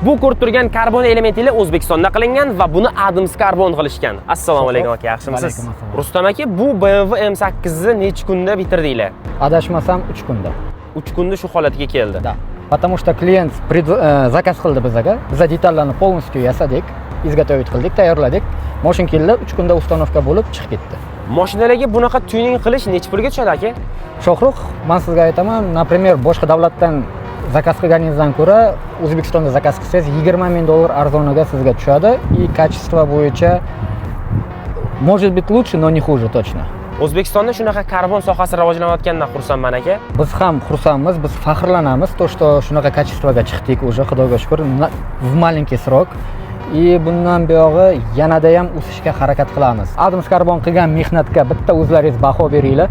Bu ko'rib turgan karbon elementlar O'zbekistonda qilingan va buni Adams Carbon qilishgan. Assalomu alaykum aka, yaxshimisiz? Rustam aka, bu BMW M8 ni necha kunda bitirdinglar? Adashmasam 3 kunda. 3 kunda shu holatiga keldi. Да. Потому что клиент заказ qildi bizga. Biz detallarni полностью yasadik, изготовить qildik, tayyorladik. Mashina keldi, 3 kunda установка bo'lib chiqib ketdi. Mashinalarga bunaqa tuning qilish necha pulga tushadi aka? Shohruh, men sizga aytaman, например, boshqa davlatdan zakaz qilganingizdan ko'ra O'zbekistonda zakaz qilsangiz $20,000 arzoniga sizga tushadi. И качество bo'yicha может быть лучше, но не хуже точно. O'zbekistonda shunaqa karbon sohasi rivojlanayotganidan xursandman aka. Biz ham xursandmiz, biz faxrlanamiz, то что shunaqa качествоga chiqdik уже, Xudoga shukr, в маленький срок. И bundan buyog'i yanada ham o'sishga harakat qilamiz. Adams Carbon qilgan mehnatga bitta o'zlaringiz baho beringlar.